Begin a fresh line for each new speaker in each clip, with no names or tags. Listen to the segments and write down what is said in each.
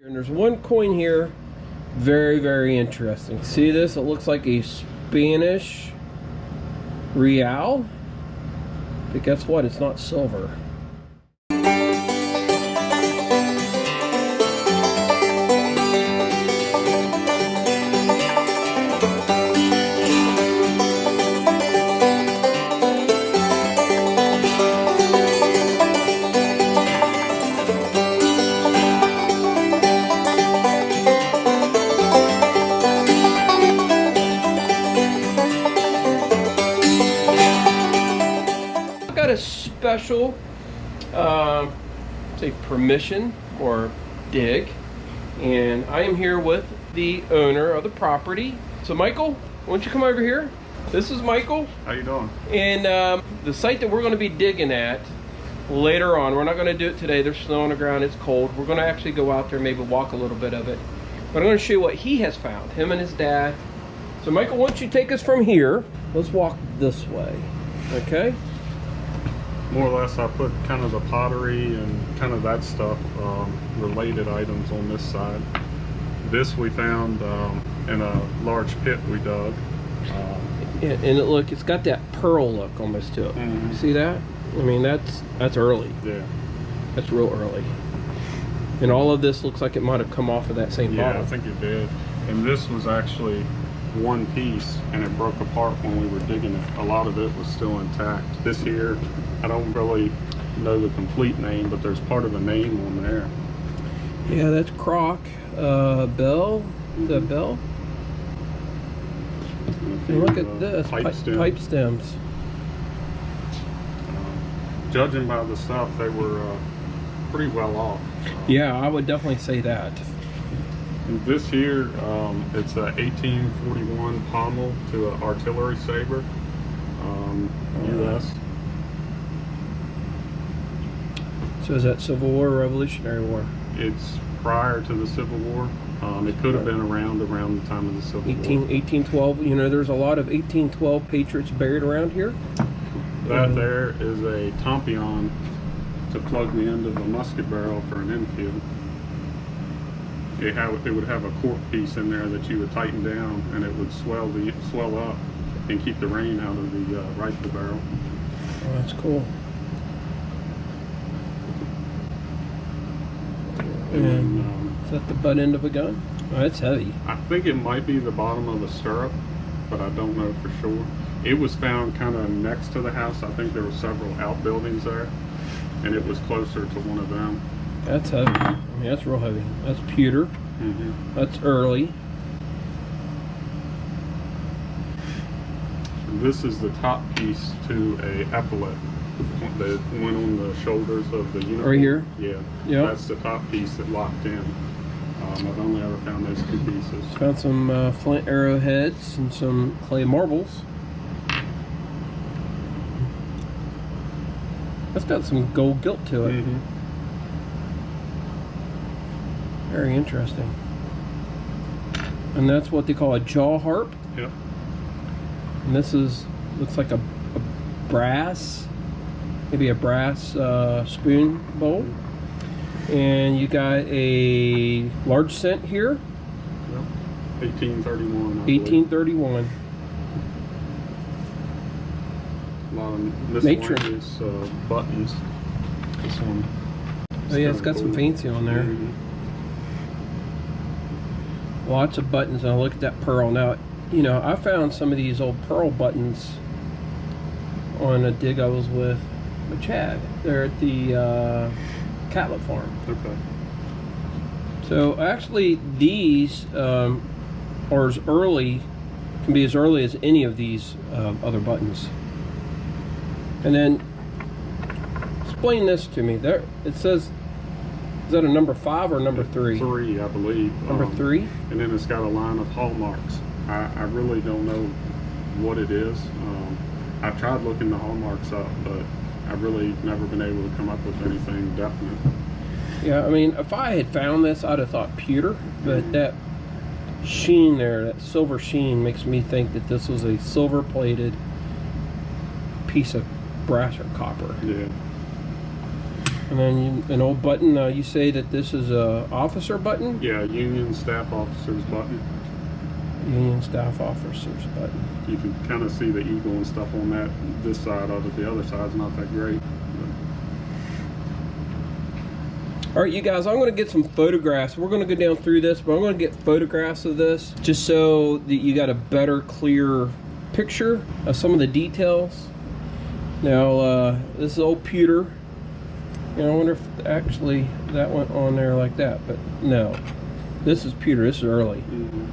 And there's one coin here, very interesting. See this? It looks like a Spanish real, but guess what? It's not silver. A special say permission or dig, and I am here with the owner of the property. So Michael, why don't you come over here? This is Michael.
How you doing?
And the site that we're going to be digging at later on, we're not going to do it today. There's snow on the ground, it's cold. We're going to actually go out there, maybe walk a little bit of it, but I'm going to show you what he has found, him and his dad. So Michael, why don't you take us from here? Let's walk this way, okay?
More or less, I put kind of the pottery and kind of that stuff, related items on this side. This we found in a large pit we dug.
Yeah, and look, it's got that pearl look almost to it.
Mm-hmm.
See that? I mean, that's early.
Yeah.
That's real early. And all of this looks like it might have come off of that same bottle.
Yeah, I think it did. And this was actually one piece, and it broke apart when we were digging it. A lot of it was still intact. This here, I don't really know the complete name, but there's part of the name on there.
Yeah, that's Croc Bell. The Bell. And look at this, pipe stems.
Judging by the stuff, they were pretty well off.
Yeah, I would definitely say that.
And this here, it's a 1841 pommel to an artillery saber, U.S.
So is that Civil War or Revolutionary War?
It's prior to the Civil War. It could have been around the time of the Civil War.
1812. You know, there's a lot of 1812 Patriots buried around here.
That there is a tompion to plug the end of a musket barrel for an infield. It would have a cork piece in there that you would tighten down, and it would swell up and keep the rain out of the rifle barrel.
Oh, that's cool. And is that the butt end of a gun? Oh, that's heavy.
I think it might be the bottom of a stirrup, but I don't know for sure. It was found kind of next to the house. I think there were several outbuildings there, and it was closer to one of them.
That's heavy. I mean, that's real heavy. That's pewter.
Mm-hmm.
That's early.
This is the top piece to a epaulet that went on the shoulders of the uniform.
Right here?
Yeah.
Yeah.
That's the top piece that locked in. I've only ever found those two pieces.
Found some flint arrowheads and some clay marbles. That's got some gold gilt to it.
Mm-hmm.
Very interesting. And that's what they call a jaw harp.
Yep.
And this looks like a brass, maybe a brass spoon bowl. And you got a large cent here.
Yep. 1831.
1831.
A lot of miscellaneous buttons. This one.
Oh yeah, it's got some fancy on there.
Mm-hmm.
Lots of buttons, and look at that pearl. Now, you know, I found some of these old pearl buttons on a dig I was with Chad. They're at the Catlett farm.
Okay.
So actually, these are as early, can be as early as any of these other buttons. And then, explain this to me. There, it says, is that a number 5 or number 3?
3, I believe.
Number 3?
And then it's got a line of hallmarks. I really don't know what it is. I've tried looking the hallmarks up, but I've really never been able to come up with anything definite.
Yeah, I mean, if I had found this, I'd have thought pewter, but that sheen there, that silver sheen, makes me think that this was a silver-plated piece of brass or copper.
Yeah.
And then an old button. You say that this is a officer button?
Yeah, Union Staff Officers button.
Union Staff Officers button.
You can kind of see the eagle and stuff on that this side of it. The other side's not that great.
All right, you guys, I'm going to get some photographs. We're going to go down through this, but I'm going to get photographs of this just so that you got a better, clear picture of some of the details. Now, this is old pewter. You know, I wonder if actually that went on there like that, but no. This is pewter. This is early.
Mm-hmm.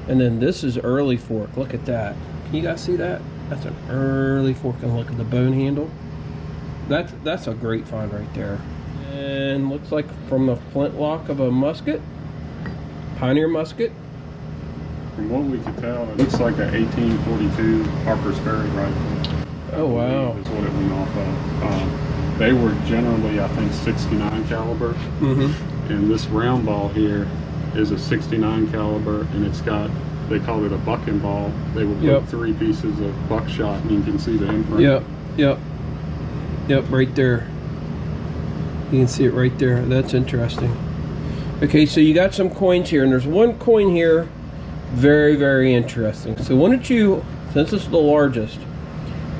And then this is early fork. Look at that. Can you guys see that? That's an early fork. And look at the bone handle. That's a great find right there. And looks like from the flintlock of a musket. Pioneer musket.
From what we could tell, it looks like a 1842 Harper's Ferry rifle.
Oh wow!
Is what it went off of. They were generally, I think, 69 caliber, and this round ball here is a 69 caliber, and it's got, they call it a bucking ball. They will put 3 pieces of buckshot, and you can see the imprint. Yep, right there. You can see it right there. That's interesting. Okay, so you got some coins here, and there's one coin here. Very, very interesting. So why don't you, since this is the largest,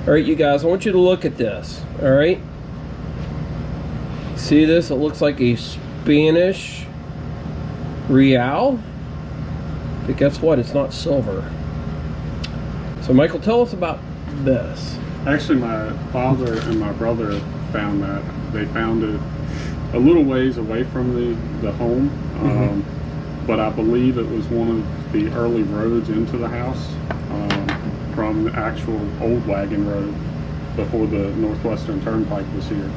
all right, you guys, I want you to look at this. All right, see this? It looks like a Spanish real, but guess what? It's not silver. So Michael, tell us about this. Actually, my father and my brother found that. They found it a little ways away from the home, but I believe it was one of the early roads into the house, from the actual old wagon road before the Northwestern Turnpike was here.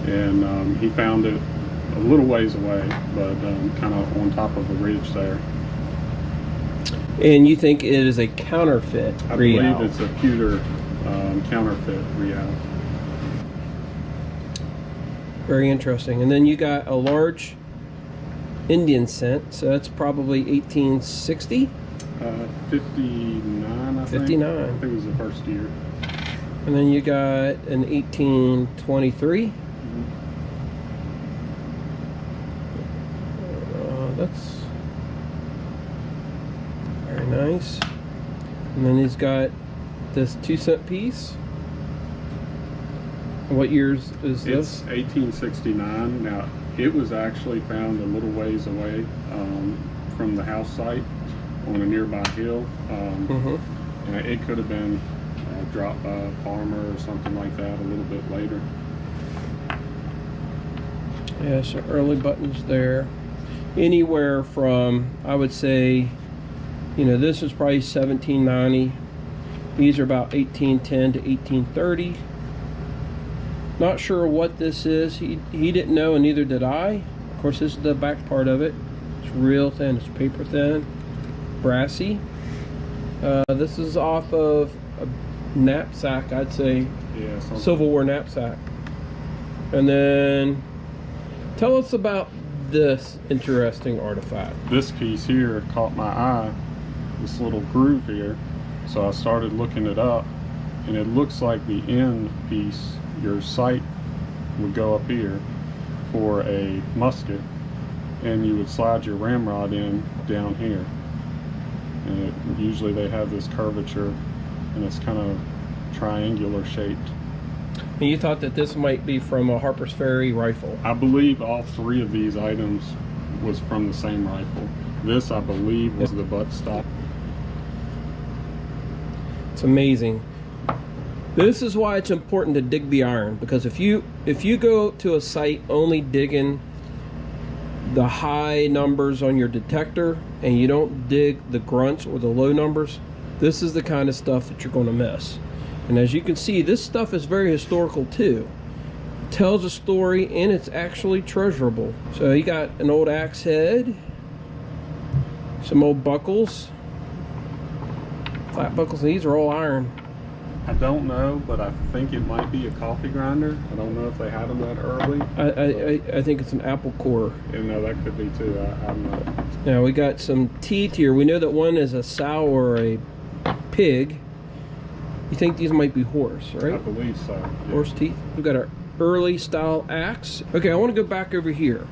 And he found it a little ways away, but kind of on top of a ridge there.
And you think it is a counterfeit
I
real?
believe it's a pewter counterfeit real.
Very interesting. And then you got a large Indian cent, so that's probably 1860?
59, I think.
59.
I think it was the first year.
And then you got an 1823. That's very nice. And then he's got this 2-cent piece. What years is this?
It's 1869. Now, it was actually found a little ways away from the house site on a nearby hill. And it could have been dropped by a farmer or something like that a little bit later.
Yeah, so early buttons there. Anywhere from, I would say, you know, this is probably 1790. These are about 1810 to 1830. Not sure what this is. He didn't know, and neither did I. Of course, this is the back part of it. It's real thin. It's paper thin, brassy. This is off of a knapsack, I'd say.
Yeah,
Civil War knapsack. And then tell us about this interesting artifact.
This piece here caught my eye, this little groove here. So I started looking it up, and it looks like the end piece, your sight would go up here for a musket, and you would slide your ramrod in down here. And usually they have this curvature, and it's kind of triangular shaped.
And you thought that this might be from a Harper's Ferry rifle?
I believe all 3 of these items was from the same rifle. This, I believe, was the buttstock.
It's amazing. This is why it's important to dig the iron, because if you go to a site only digging the high numbers on your detector and you don't dig the grunts or the low numbers, this is the kind of stuff that you're going to miss. And as you can see, this stuff is very historical too. It tells a story, and it's actually treasurable. So you got an old axe head, some old buckles, flat buckles. These are all iron.
I don't know, but I think it might be a coffee grinder. I don't know if they had them that early.
I think it's an apple core.
You know, that could be too. I'm not.
Now we got some teeth here. We know that one is a sow or a pig. You think these might be horse, right?
I believe so. Yeah.
Horse teeth. We've got our early style axe. Okay, I want to go back over here.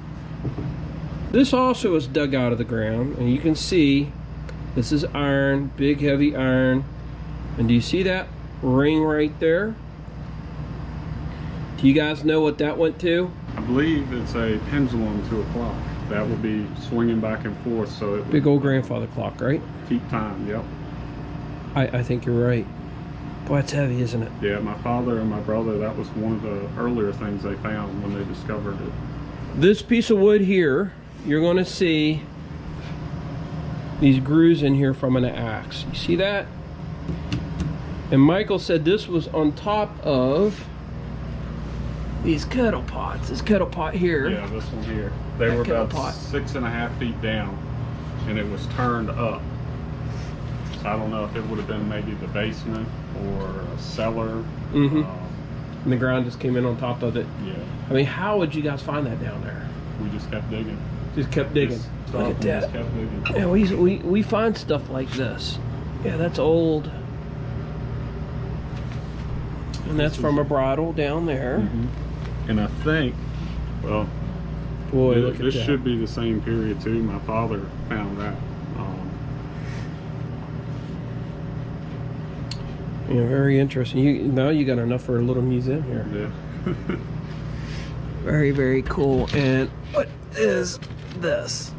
This also is dug out of the ground, and you can see this is iron, big heavy iron. And do you see that ring right there? Do you guys know what that went to?
I believe it's a pendulum to a clock. That would be swinging back and forth, so it would
Big old grandfather clock, right?
keep time. Yep.
I think you're right. Boy, it's heavy, isn't it?
Yeah, my father and my brother, that was one of the earlier things they found when they discovered it.
This piece of wood here, you're going to see these grooves in here from an axe. You see that? And Michael said this was on top of these kettle pots. This kettle pot here.
Yeah, this one here. They were about 6.5 feet down, and it was turned up. So I don't know if it would have been maybe the basement or a cellar.
Mm-hmm. And the ground just came in on top of it.
Yeah.
I mean, how would you guys find that down there?
We just kept digging.
Just kept digging. Look at that.
Just kept digging.
Yeah, we find stuff like this. Yeah, that's old. And that's from a bridle down there.
Mm-hmm. And I think, well,
boy, look at that.
This should be the same period too. My father found that.
Yeah, very interesting. Now you got enough for a little museum here.
Yeah.
Very, very cool. And what is this?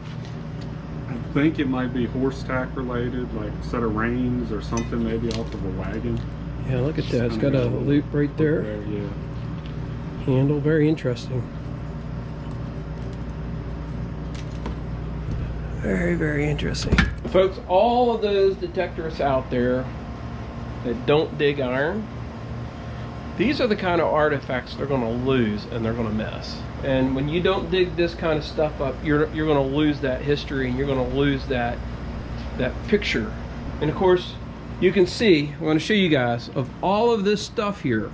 I think it might be horse tack related, like a set of reins or something, maybe off of a wagon.
Yeah, look at that. It's got a loop right there.
Yeah.
Handle, very interesting. Very, very interesting. Folks, all of those detectorists out there that don't dig iron, these are the kind of artifacts they're going to lose and they're going to miss. And when you don't dig this kind of stuff up, you're going to lose that history, and you're going to lose that picture. And of course, you can see, I'm going to show you guys, of all of this stuff here,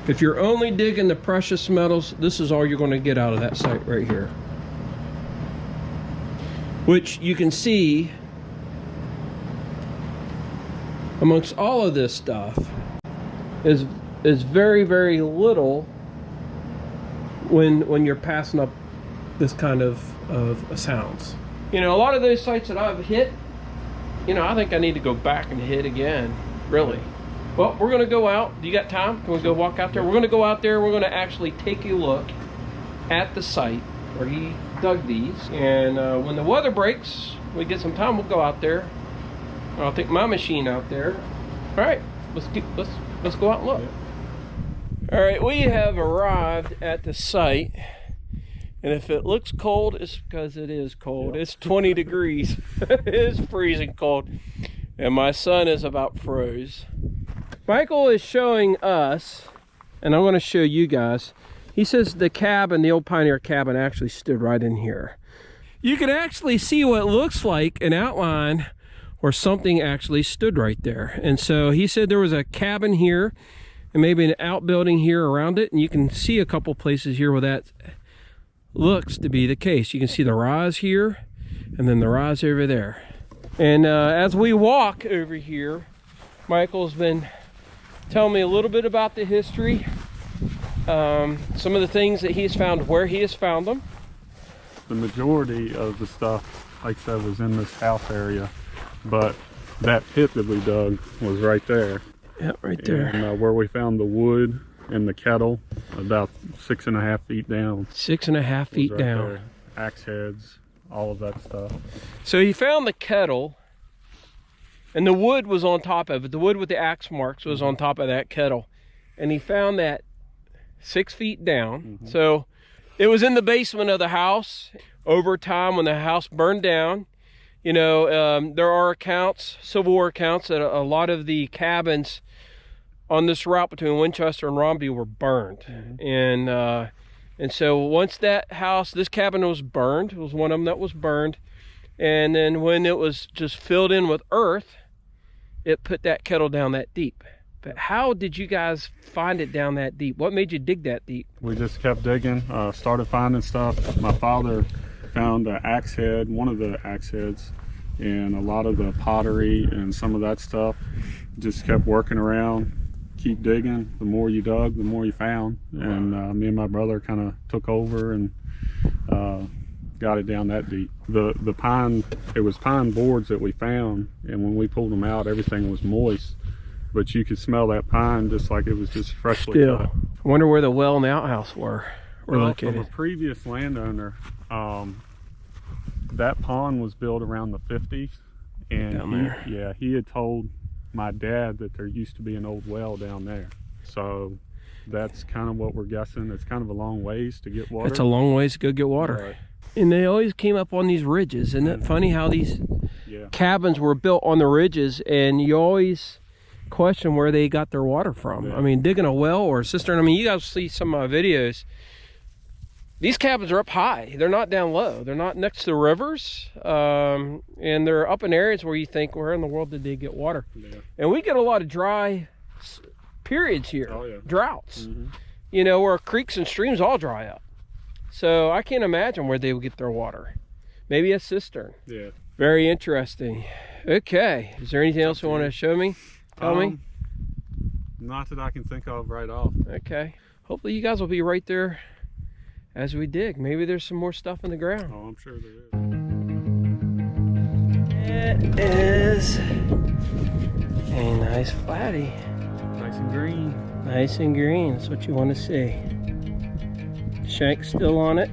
if you're only digging the precious metals, this is all you're going to get out of that site right here. Which you can see amongst all of this stuff is very, very little when you're passing up this kind of sounds. You know, a lot of those sites that I've hit, you know, I think I need to go back and hit again, really. Well, we're going to go out. Do you got time? Can we go walk out there? We're going to go out there. We're going to actually take a look at the site where he dug these. And when the weather breaks, we get some time, we'll go out there. I'll take my machine out there. All right, let's go out and look. All right, we have arrived at the site. And if it looks cold, it's because it is cold. It's 20 degrees. It is freezing cold. And my son is about froze. Michael is showing us, and I'm going to show you guys. He says the cabin, the old pioneer cabin, actually stood right in here. You can actually see what looks like an outline where something actually stood right there. And so he said there was a cabin here and maybe an outbuilding here around it. And you can see a couple places here where that looks to be the case. You can see the rise here and then the rise over there. And as we walk over here, Michael's been telling me a little bit about the history, some of the things that he's found, where he has found them.
The majority of the stuff, like I said, was in this house area, but that pit that we dug was right there.
Yeah, right there.
And where we found the wood and the kettle, about 6.5 feet down.
6.5 feet
right
down.
There. Axe heads, all of that stuff.
So he found the kettle, and the wood was on top of it. The wood with the axe marks was on top of that kettle. And he found that 6 feet down. Mm-hmm. So it was in the basement of the house. Over time, when the house burned down, you know, there are accounts, Civil War accounts, that a lot of the cabins on this route between Winchester and Romby were burned. Mm-hmm. And so once that house, this cabin was burned, it was one of them that was burned. And then when it was just filled in with earth, it put that kettle down that deep. But how did you guys find it down that deep? What made you dig that deep?
We just kept digging, started finding stuff. My father found an axe head, one of the axe heads, and a lot of the pottery and some of that stuff. Just kept working around, keep digging. The more you dug, the more you found. And me and my brother kind of took over and got it down that deep. The pine, it was pine boards that we found, and when we pulled them out, everything was moist, but you could smell that pine just like it was just freshly cut.
I wonder where the well and the outhouse were located.
From a previous landowner, that pond was built around the 50s, and he had told my dad that there used to be an old well down there. So that's kind of what we're guessing. It's kind of a long ways to get water.
It's a long ways to go get water. Right. And they always came up on these ridges. Isn't it funny how these cabins were built on the ridges, and you always question where they got their water from. I mean, digging a well or a cistern. I mean, you guys see some of my videos. These cabins are up high. They're not down low. They're not next to rivers. And they're up in areas where you think, where in the world did they get water? Yeah. And we get a lot of dry periods here. Oh, yeah. Droughts. You know, where creeks and streams all dry up. So I can't imagine where they would get their water. Maybe a cistern. Yeah. Very interesting. Okay. Is there anything else you want to show me? Tell me?
Not that I can think of right off.
Okay. Hopefully you guys will be right there as we dig. Maybe there's some more stuff in the ground.
Oh, I'm sure there
is. It is a nice flatty.
Nice and green.
Nice and green. That's what you want to see. Shank still on it.